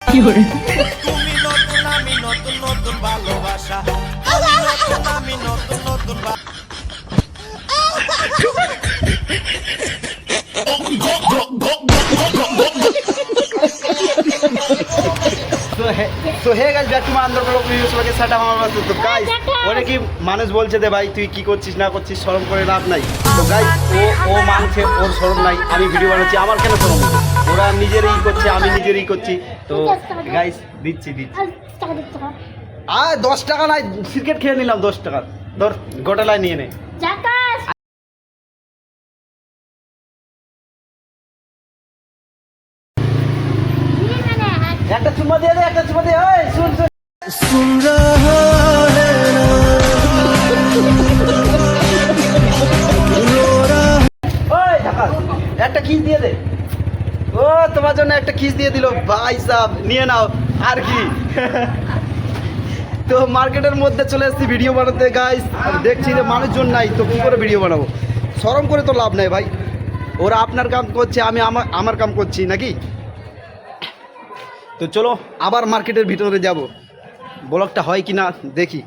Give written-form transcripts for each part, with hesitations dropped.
কি করে তুমি নতুন আমি নতুন নতুন ভালোবাসা আমি নতুন আমি নতুন নতুন অনেকই মানুষ বলছে দে ভাই তুই কি করছিস না করছিস, শরম করে লাভ নাই। তো গাইস ও মানছে ওর শরম নাই, আমি ভিডিও বানাচ্ছি, আমার কেন শরম হবে? ওরা নিজেরই করছে, আমি নিজেরই করছি। তো গাইস দিচ্ছি আর 10 টাকা নাই, ক্রিকেট খেয়ে নিলাম 10 টাকা, ধর গোটালায় নিয়ে নে। একটা চুমা দিয়ে দে, একটা চুমা দিয়ে। ওই শুন শুন सुन रहा है ना रो रहा ওই ঢাকা একটা কিস দিয়ে দে। ও তোমার জন্য একটা কিস দিয়ে দিল ভাই সাহেব, নিয়ে নাও। আর কি তো মার্কেটের মধ্যে চলে এসেছি ভিডিও বানাতে গাইস। দেখছি যে মানুষজন নাই, তো কী করে ভিডিও বানাবো? শরম করে তো লাভ নাই ভাই। ওরা আপনার কাম করছে, আমি আমার কাম করছি নাকি। তো চলো আবার মার্কেটের ভিতরে যাব, ব্লগটা হয় কি না দেখি।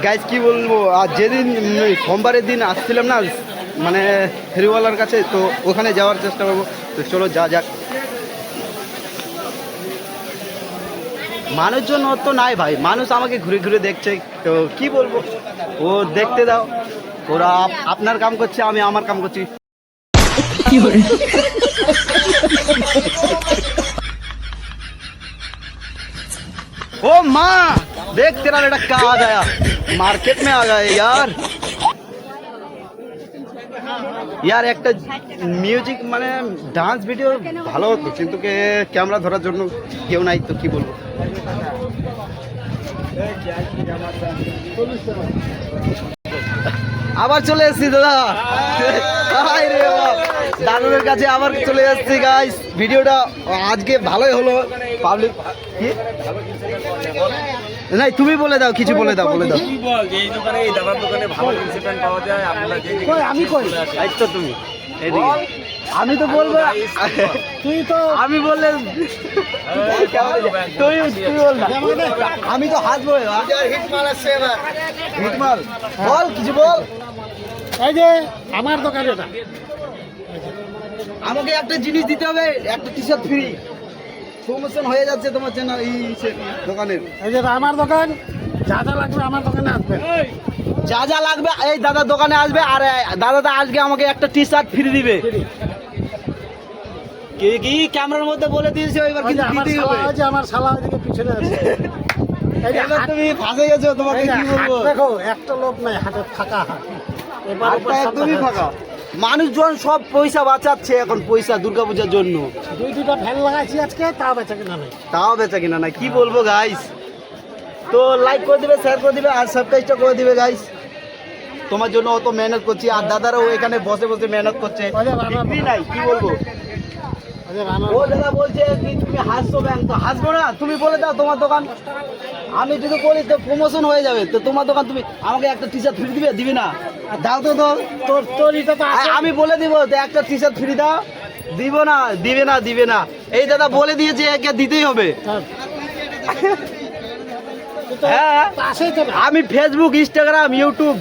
গাইজ কি বলবো, আর যেদিন সোমবারের দিন আসছিলাম না মানে ফেরিওয়ালার কাছে, তো ওখানে যাওয়ার চেষ্টা করবো। তো চলো যা যাক। মানুষজন অত নাই ভাই, মানুষ আমাকে ঘুরে ঘুরে দেখছে, তো কি বলবো, ও দেখতে দাও। ওরা আপনার কাম করছে, আমি আমার কাম করছি। কি করে ओ माँ देख तेरा बेटा क्या आ गया, मार्केट में आ गए यार। यार একটা মিউজিক মানে ডান্স ভিডিও ভালো হতো, কিন্তু ক্যামেরা ধরার জন্য কেউ নাই, তো কি বলবো। আবার চলে এসেছি দাদা, দাদুদের কাছে আবার চলে এসেছি গাইস। ভিডিওটা আজকে ভালোই হলো। পাবলিক কি নাই, তুমি বলে দাও, কিছু বলে দাও, বলে দাও। এই দোকানে, এই দাদার দোকানে ভালো জিন্সের প্যান্ট পাওয়া যায়। আপনারা আমি কই তো তুমি এদিকে, আমি তো বলবো, তুই তো আমি বললে তুই বল না, আমি তো হাসবো। হিটমাল আসছে এবার, হিটমাল বল, কিছু বল। এই যে আমার দোকানে এটা আমাকে একটা জিনিস দিতে হবে, একটা টি শার্ট ফ্রি। প্রমোশন হয়ে যাচ্ছে তোমার চ্যানেল এই দোকানের। এই যে আমার দোকান, যা যা লাগবে আমার দোকানে আসবেন, যা যা লাগবে এই দাদার দোকানে আসবে। আর দাদা আজকে আমাকে একটা টি শার্ট ফ্রি দিবে। কি ক্যামেরার মধ্যে বলে দিয়েছে, এবার কিন্তু দিতেই হবে। আমার শালা ওইদিকে পিছনে আছে। এই যে এবার তুমি ফাঁসে গেছো, তোমাকে কি বলবো। দেখো একটা লোক নাই, হাতে ফাঁকা হাত, এবার হাতটা একদমই ফাঁকা। মানুষজন সব পয়সা বাঁচাচ্ছে এখন, পয়সা দুর্গাপূজার জন্য। দুইটা ফ্যান লাগাইছি আজকে, তাও বেচা কিনা নাই। তাও বেচা কিনা নাই, কি বলবো গাইস। তো লাইক করে দিবে, শেয়ার করে দিবে, আর সাবস্ক্রাইবটা করে দিবে গাইস। তোমার জন্য অত মেহনত করছি, আর দাদারাও এখানে বসে বসে মেহনত করছে, বিক্রি নাই, কি বলবো। ও দাদা বলছে কি তুমি হাসছো ব্যাংক, তো হাসবো না, তুমি বলে দাও তোমার দোকান। আমি যদি বলি তো প্রমোশন হয়ে যাবে, তো তোমার দোকান তুমি আমাকে একটা টি শার্ট ফ্রি দিবে, দিবে না? দাও তো তোর আমি বলে দিব তো একটা টি শার্ট ফ্রি দাও, দিব না, দিবে না, দিবে না। এই দাদা বলে দিয়েছে একে দিতেই হবে। হ্যাঁ, আমি ফেসবুক, ইনস্টাগ্রাম, ইউটিউব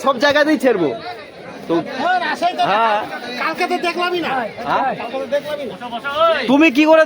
সব জায়গাতেই ছেড়বো। তো হ্যাঁ, কালকে তো দেখলামই না, তুমি কি করে